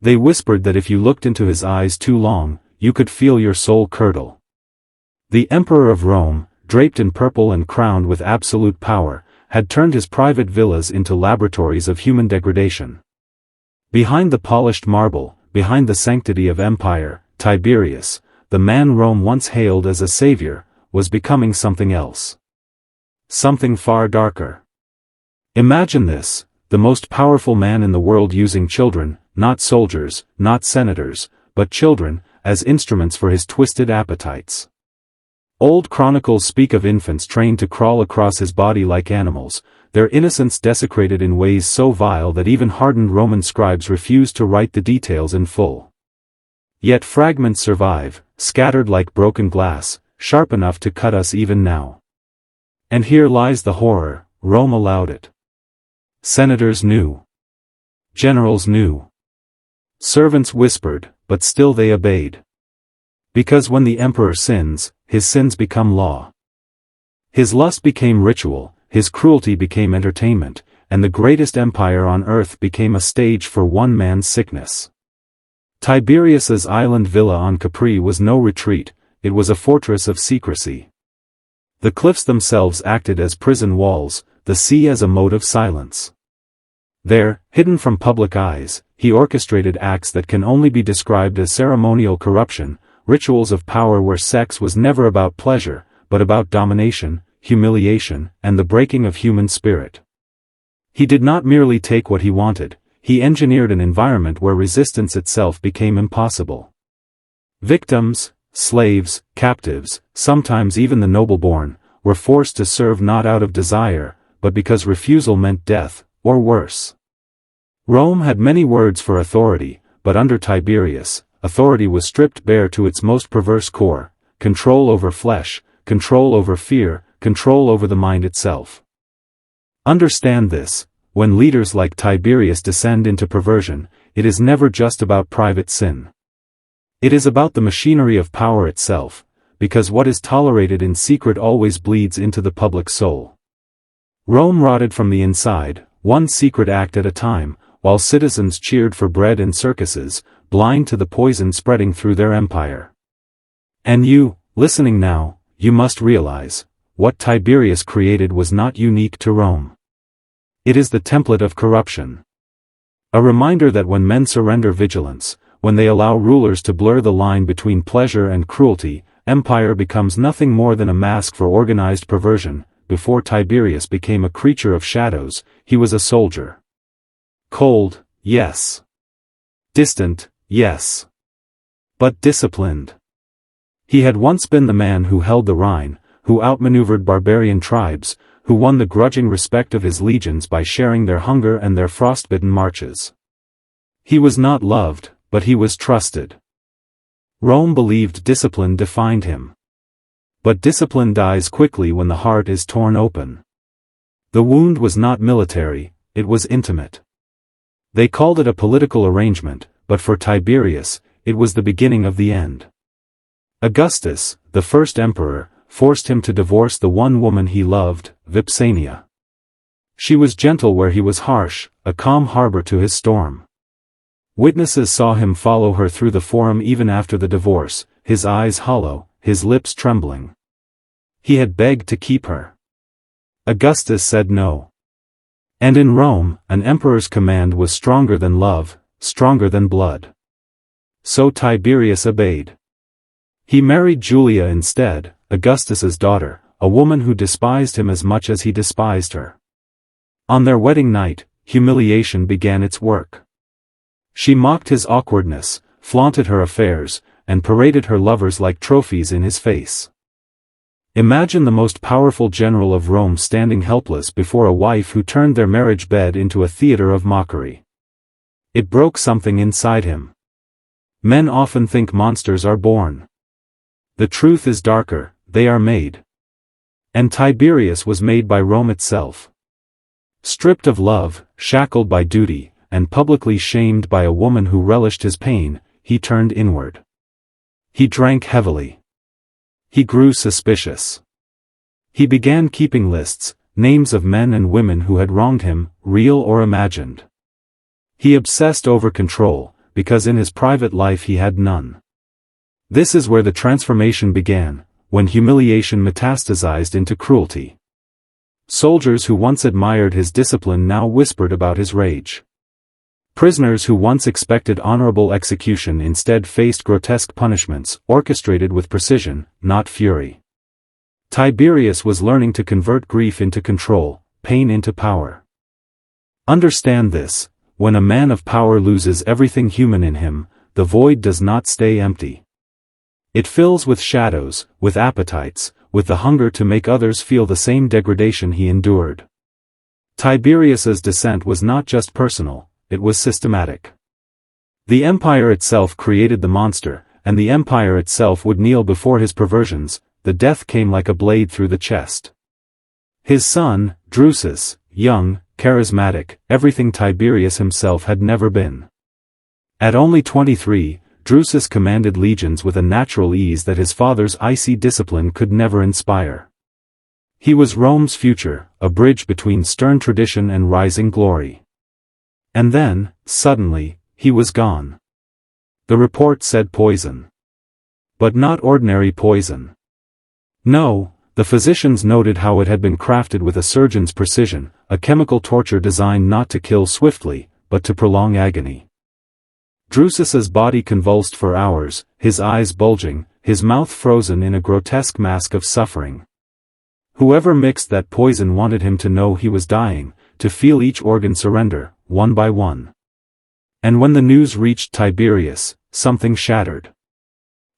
They whispered that if you looked into his eyes too long, you could feel your soul curdle. The Emperor of Rome, draped in purple and crowned with absolute power, had turned his private villas into laboratories of human degradation. Behind the polished marble, behind the sanctity of empire, Tiberius, the man Rome once hailed as a savior, was becoming something else. Something far darker. Imagine this, the most powerful man in the world using children, not soldiers, not senators, but children, as instruments for his twisted appetites. Old chronicles speak of infants trained to crawl across his body like animals, their innocence desecrated in ways so vile that even hardened Roman scribes refused to write the details in full. Yet fragments survive, scattered like broken glass, sharp enough to cut us even now. And here lies the horror: Rome allowed it. Senators knew. Generals knew. Servants whispered, but still they obeyed. Because when the emperor sins, his sins become law. His lust became ritual, his cruelty became entertainment, and the greatest empire on earth became a stage for one man's sickness. Tiberius's island villa on Capri was no retreat, it was a fortress of secrecy. The cliffs themselves acted as prison walls, the sea as a moat of silence. There, hidden from public eyes, he orchestrated acts that can only be described as ceremonial corruption, rituals of power where sex was never about pleasure, but about domination, humiliation, and the breaking of human spirit. He did not merely take what he wanted, he engineered an environment where resistance itself became impossible. Victims, slaves, captives, sometimes even the noble-born, were forced to serve not out of desire, but because refusal meant death, or worse. Rome had many words for authority, but under Tiberius, authority was stripped bare to its most perverse core: control over flesh, control over fear, control over the mind itself. Understand this: when leaders like Tiberius descend into perversion, it is never just about private sin. It is about the machinery of power itself, because what is tolerated in secret always bleeds into the public soul. Rome rotted from the inside, one secret act at a time, while citizens cheered for bread and circuses, blind to the poison spreading through their empire. And you, listening now, you must realize, what Tiberius created was not unique to Rome. It is the template of corruption. A reminder that when men surrender vigilance, when they allow rulers to blur the line between pleasure and cruelty, empire becomes nothing more than a mask for organized perversion. Before Tiberius became a creature of shadows, he was a soldier. Cold, yes. Distant, yes. But disciplined. He had once been the man who held the Rhine, who outmaneuvered barbarian tribes, who won the grudging respect of his legions by sharing their hunger and their frostbitten marches. He was not loved, but he was trusted. Rome believed discipline defined him. But discipline dies quickly when the heart is torn open. The wound was not military, it was intimate. They called it a political arrangement, but for Tiberius, it was the beginning of the end. Augustus, the first emperor, forced him to divorce the one woman he loved, Vipsania. She was gentle where he was harsh, a calm harbor to his storm. Witnesses saw him follow her through the forum even after the divorce, his eyes hollow, his lips trembling. He had begged to keep her. Augustus said no. And in Rome, an emperor's command was stronger than love, stronger than blood. So Tiberius obeyed. He married Julia instead, Augustus's daughter, a woman who despised him as much as he despised her. On their wedding night, humiliation began its work. She mocked his awkwardness, flaunted her affairs, and paraded her lovers like trophies in his face. Imagine the most powerful general of Rome standing helpless before a wife who turned their marriage bed into a theater of mockery. It broke something inside him. Men often think monsters are born. The truth is darker, they are made. And Tiberius was made by Rome itself. Stripped of love, shackled by duty, and publicly shamed by a woman who relished his pain, he turned inward. He drank heavily. He grew suspicious. He began keeping lists, names of men and women who had wronged him, real or imagined. He obsessed over control, because in his private life he had none. This is where the transformation began, when humiliation metastasized into cruelty. Soldiers who once admired his discipline now whispered about his rage. Prisoners who once expected honorable execution instead faced grotesque punishments, orchestrated with precision, not fury. Tiberius was learning to convert grief into control, pain into power. Understand this: when a man of power loses everything human in him, the void does not stay empty. It fills with shadows, with appetites, with the hunger to make others feel the same degradation he endured. Tiberius's descent was not just personal, it was systematic. The empire itself created the monster, and the empire itself would kneel before his perversions. The death came like a blade through the chest. His son, Drusus, young, charismatic, everything Tiberius himself had never been. At only 23, Drusus commanded legions with a natural ease that his father's icy discipline could never inspire. He was Rome's future, a bridge between stern tradition and rising glory. And then, suddenly, he was gone. The report said poison. But not ordinary poison. No, the physicians noted how it had been crafted with a surgeon's precision, a chemical torture designed not to kill swiftly, but to prolong agony. Drusus's body convulsed for hours, his eyes bulging, his mouth frozen in a grotesque mask of suffering. Whoever mixed that poison wanted him to know he was dying, to feel each organ surrender, one by one. And when the news reached Tiberius, something shattered.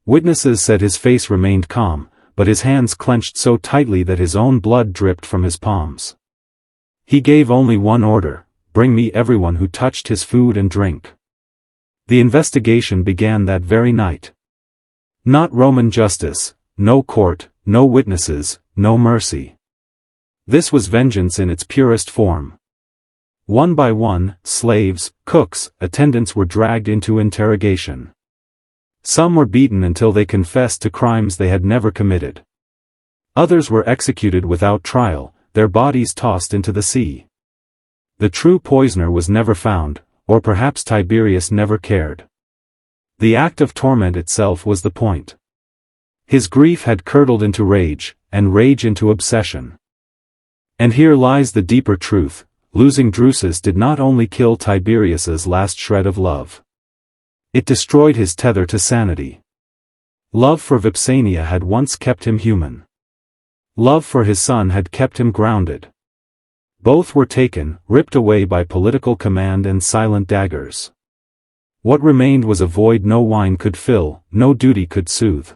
Witnesses said his face remained calm, but his hands clenched so tightly that his own blood dripped from his palms. He gave only one order: bring me everyone who touched his food and drink. The investigation began that very night. Not Roman justice, no court, no witnesses, no mercy. This was vengeance in its purest form. One by one, slaves, cooks, attendants were dragged into interrogation. Some were beaten until they confessed to crimes they had never committed. Others were executed without trial, their bodies tossed into the sea. The true poisoner was never found, or perhaps Tiberius never cared. The act of torment itself was the point. His grief had curdled into rage, and rage into obsession. And here lies the deeper truth: losing Drusus did not only kill Tiberius's last shred of love. It destroyed his tether to sanity. Love for Vipsania had once kept him human. Love for his son had kept him grounded. Both were taken, ripped away by political command and silent daggers. What remained was a void no wine could fill, no duty could soothe.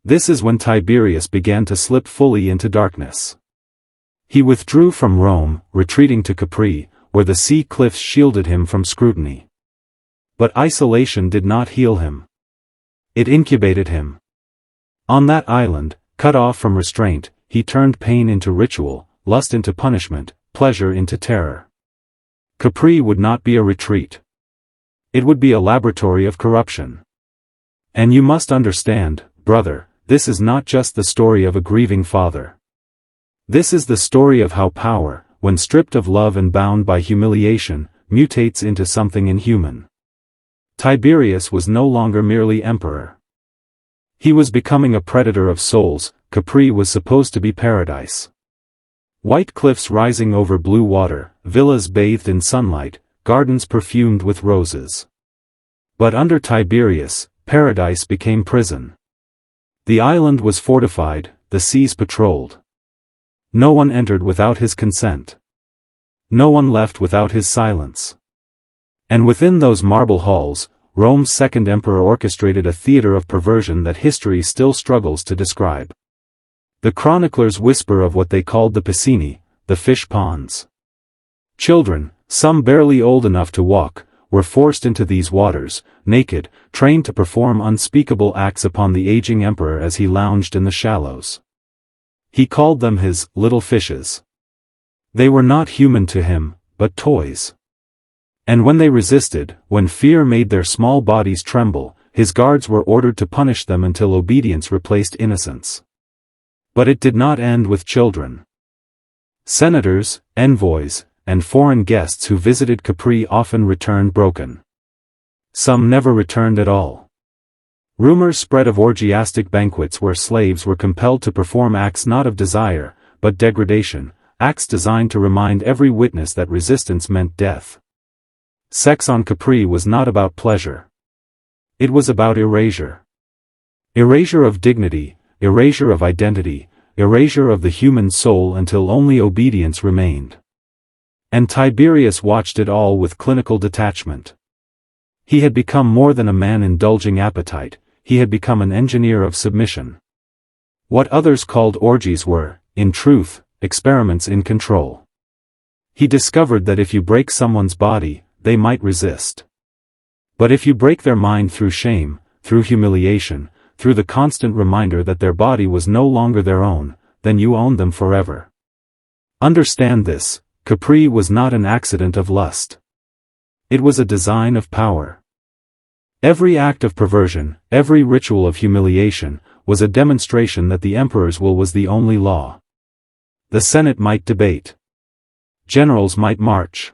This is when Tiberius began to slip fully into darkness. He withdrew from Rome, retreating to Capri, where the sea cliffs shielded him from scrutiny. But isolation did not heal him. It incubated him. On that island, cut off from restraint, he turned pain into ritual, lust into punishment, pleasure into terror. Capri would not be a retreat. It would be a laboratory of corruption. And you must understand, brother, this is not just the story of a grieving father. This is the story of how power, when stripped of love and bound by humiliation, mutates into something inhuman. Tiberius was no longer merely emperor. He was becoming a predator of souls. Capri was supposed to be paradise. White cliffs rising over blue water, villas bathed in sunlight, gardens perfumed with roses. But under Tiberius, paradise became prison. The island was fortified, the seas patrolled. No one entered without his consent. No one left without his silence. And within those marble halls, Rome's second emperor orchestrated a theater of perversion that history still struggles to describe. The chroniclers whisper of what they called the piscini, the fish ponds. Children, some barely old enough to walk, were forced into these waters, naked, trained to perform unspeakable acts upon the aging emperor as he lounged in the shallows. He called them his little fishes. They were not human to him, but toys. And when they resisted, when fear made their small bodies tremble, his guards were ordered to punish them until obedience replaced innocence. But it did not end with children. Senators, envoys, and foreign guests who visited Capri often returned broken. Some never returned at all. Rumors spread of orgiastic banquets where slaves were compelled to perform acts not of desire, but degradation, acts designed to remind every witness that resistance meant death. Sex on Capri was not about pleasure. It was about erasure. Erasure of dignity, erasure of identity, erasure of the human soul until only obedience remained. And Tiberius watched it all with clinical detachment. He had become more than a man indulging appetite, he had become an engineer of submission. What others called orgies were, in truth, experiments in control. He discovered that if you break someone's body, they might resist. But if you break their mind through shame, through humiliation, through the constant reminder that their body was no longer their own, then you own them forever. Understand this, Capri was not an accident of lust. It was a design of power. Every act of perversion, every ritual of humiliation, was a demonstration that the emperor's will was the only law. The Senate might debate. Generals might march.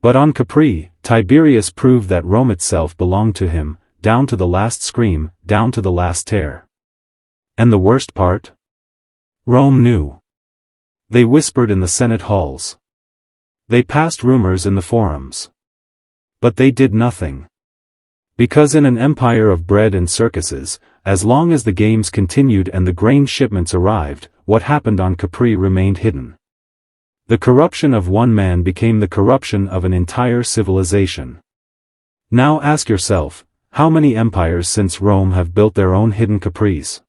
But on Capri, Tiberius proved that Rome itself belonged to him, down to the last scream, down to the last tear. And the worst part? Rome knew. They whispered in the Senate halls. They passed rumors in the forums. But they did nothing. Because in an empire of bread and circuses, as long as the games continued and the grain shipments arrived, what happened on Capri remained hidden. The corruption of one man became the corruption of an entire civilization. Now ask yourself, how many empires since Rome have built their own hidden Capris?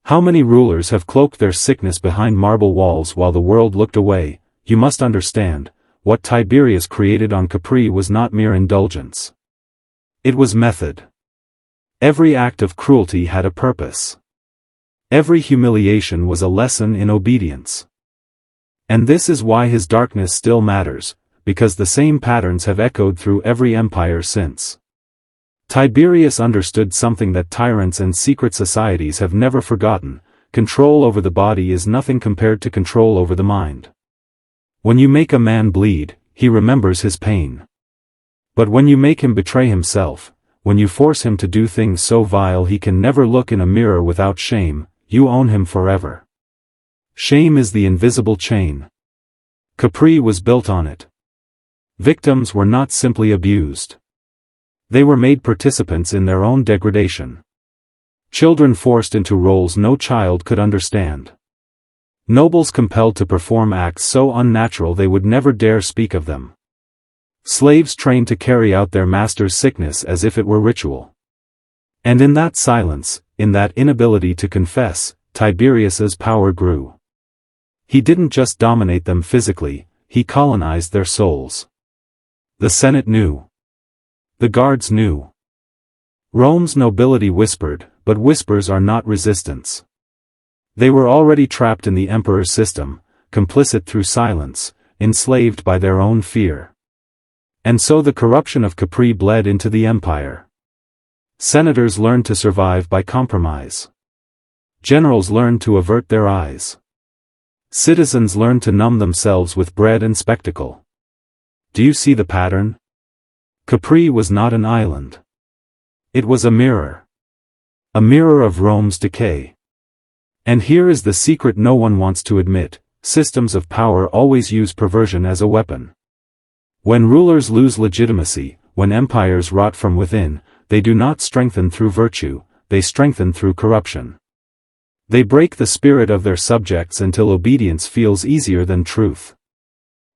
How many rulers have cloaked their sickness behind marble walls while the world looked away? You must understand, what Tiberius created on Capri was not mere indulgence. It was method. Every act of cruelty had a purpose. Every humiliation was a lesson in obedience. And this is why his darkness still matters, because the same patterns have echoed through every empire since. Tiberius understood something that tyrants and secret societies have never forgotten: control over the body is nothing compared to control over the mind. When you make a man bleed, he remembers his pain. But when you make him betray himself, when you force him to do things so vile he can never look in a mirror without shame, you own him forever. Shame is the invisible chain. Capri was built on it. Victims were not simply abused. They were made participants in their own degradation. Children forced into roles no child could understand. Nobles compelled to perform acts so unnatural they would never dare speak of them. Slaves trained to carry out their master's sickness as if it were ritual. And in that silence, in that inability to confess, Tiberius's power grew. He didn't just dominate them physically, he colonized their souls. The Senate knew. The guards knew. Rome's nobility whispered, but whispers are not resistance. They were already trapped in the emperor's system, complicit through silence, enslaved by their own fear. And so the corruption of Capri bled into the empire. Senators learned to survive by compromise. Generals learned to avert their eyes. Citizens learned to numb themselves with bread and spectacle. Do you see the pattern? Capri was not an island. It was a mirror. A mirror of Rome's decay. And here is the secret no one wants to admit: systems of power always use perversion as a weapon. When rulers lose legitimacy, when empires rot from within, they do not strengthen through virtue, they strengthen through corruption. They break the spirit of their subjects until obedience feels easier than truth.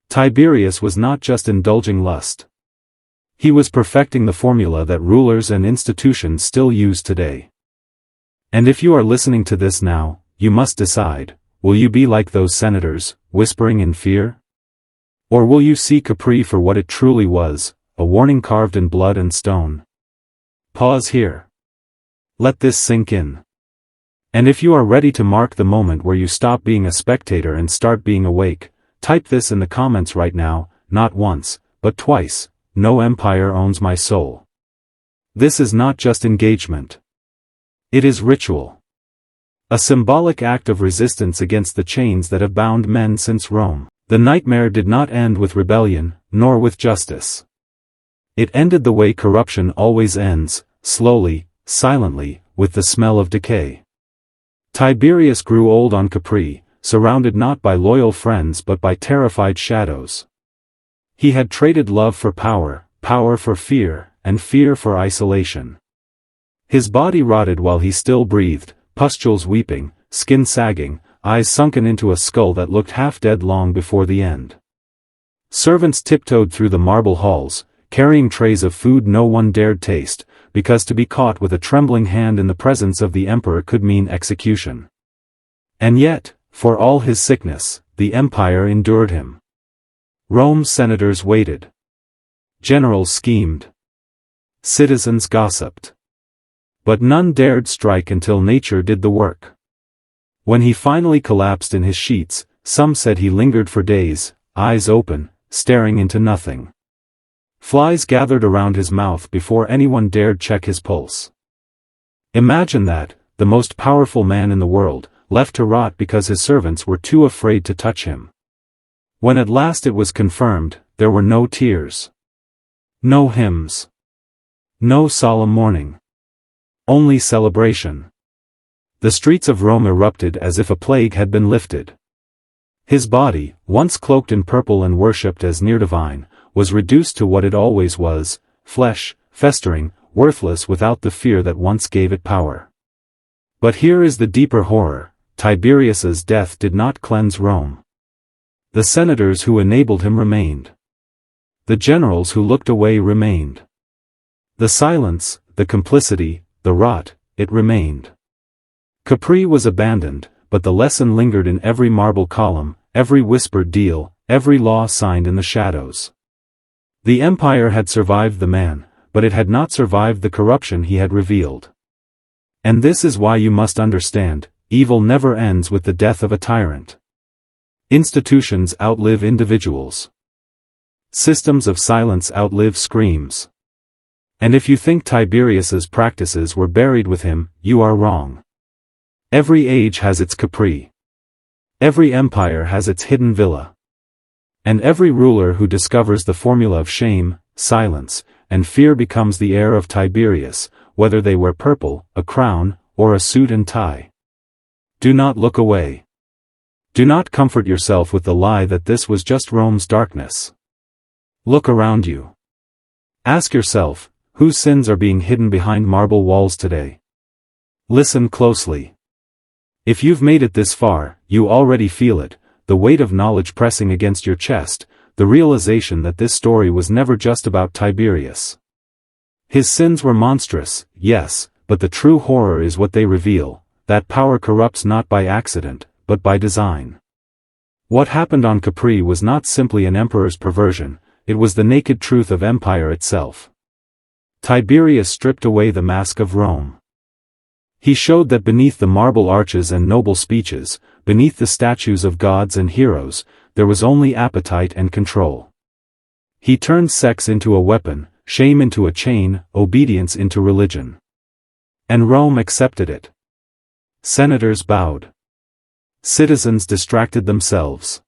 Tiberius was not just indulging lust. He was perfecting the formula that rulers and institutions still use today. And if you are listening to this now, you must decide: will you be like those senators, whispering in fear? Or will you see Capri for what it truly was, a warning carved in blood and stone? Pause here. Let this sink in. And if you are ready to mark the moment where you stop being a spectator and start being awake, type this in the comments right now: not once, but twice, no empire owns my soul. This is not just engagement. It is ritual. A symbolic act of resistance against the chains that have bound men since Rome. The nightmare did not end with rebellion, nor with justice. It ended the way corruption always ends, slowly, silently, with the smell of decay. Tiberius grew old on Capri, surrounded not by loyal friends but by terrified shadows. He had traded love for power, power for fear, and fear for isolation. His body rotted while he still breathed, pustules weeping, skin sagging, eyes sunken into a skull that looked half dead long before the end. Servants tiptoed through the marble halls, carrying trays of food no one dared taste, because to be caught with a trembling hand in the presence of the emperor could mean execution. And yet, for all his sickness, the empire endured him. Rome's senators waited. Generals schemed. Citizens gossiped. But none dared strike until nature did the work. When he finally collapsed in his sheets, some said he lingered for days, eyes open, staring into nothing. Flies gathered around his mouth before anyone dared check his pulse. Imagine that, the most powerful man in the world, left to rot because his servants were too afraid to touch him. When at last it was confirmed, there were no tears. No hymns. No solemn mourning. Only celebration. The streets of Rome erupted as if a plague had been lifted. His body, once cloaked in purple and worshipped as near divine, was reduced to what it always was, flesh, festering, worthless without the fear that once gave it power. But here is the deeper horror: Tiberius's death did not cleanse Rome. The senators who enabled him remained. The generals who looked away remained. The silence, the complicity, the rot, it remained. Capri was abandoned, but the lesson lingered in every marble column, every whispered deal, every law signed in the shadows. The empire had survived the man, but it had not survived the corruption he had revealed. And this is why you must understand, evil never ends with the death of a tyrant. Institutions outlive individuals. Systems of silence outlive screams. And if you think Tiberius's practices were buried with him, you are wrong. Every age has its Capri. Every empire has its hidden villa. And every ruler who discovers the formula of shame, silence, and fear becomes the heir of Tiberius, whether they wear purple, a crown, or a suit and tie. Do not look away. Do not comfort yourself with the lie that this was just Rome's darkness. Look around you. Ask yourself, whose sins are being hidden behind marble walls today? Listen closely. If you've made it this far, you already feel it, the weight of knowledge pressing against your chest, the realization that this story was never just about Tiberius. His sins were monstrous, yes, but the true horror is what they reveal, that power corrupts not by accident, but by design. What happened on Capri was not simply an emperor's perversion, it was the naked truth of empire itself. Tiberius stripped away the mask of Rome. He showed that beneath the marble arches and noble speeches, beneath the statues of gods and heroes, there was only appetite and control. He turned sex into a weapon, shame into a chain, obedience into religion. And Rome accepted it. Senators bowed. Citizens distracted themselves.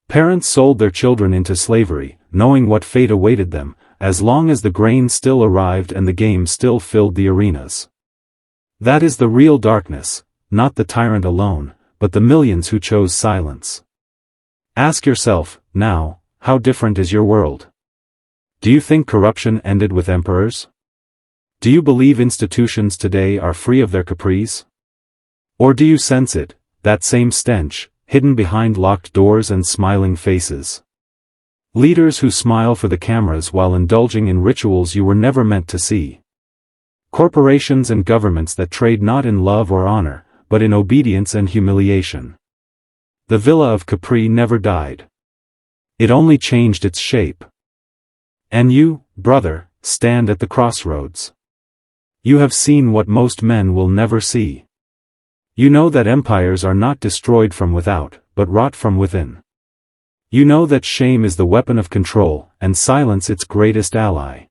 Parents sold their children into slavery, knowing what fate awaited them, as long as the grain still arrived and the game still filled the arenas. That is the real darkness, not the tyrant alone, but the millions who chose silence. Ask yourself, now, how different is your world? Do you think corruption ended with emperors? Do you believe institutions today are free of their caprice? Or do you sense it, that same stench, hidden behind locked doors and smiling faces? Leaders who smile for the cameras while indulging in rituals you were never meant to see. Corporations and governments that trade not in love or honor, but in obedience and humiliation. The villa of Capri never died. It only changed its shape. And you, brother, stand at the crossroads. You have seen what most men will never see. You know that empires are not destroyed from without, but rot from within. You know that shame is the weapon of control, and silence its greatest ally.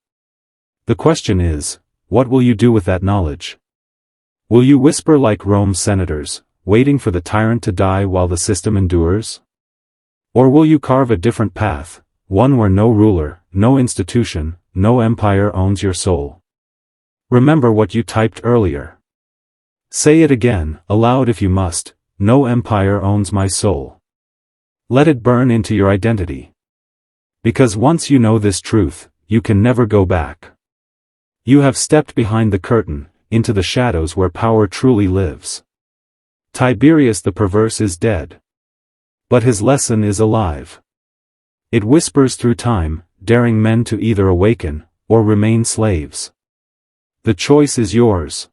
The question is, what will you do with that knowledge? Will you whisper like Rome's senators, waiting for the tyrant to die while the system endures? Or will you carve a different path, one where no ruler, no institution, no empire owns your soul. Remember what you typed earlier. Say it again, aloud if you must, no empire owns my soul. Let it burn into your identity. Because once you know this truth, you can never go back. You have stepped behind the curtain, into the shadows where power truly lives. Tiberius the Perverse is dead. But his lesson is alive. It whispers through time, daring men to either awaken, or remain slaves. The choice is yours.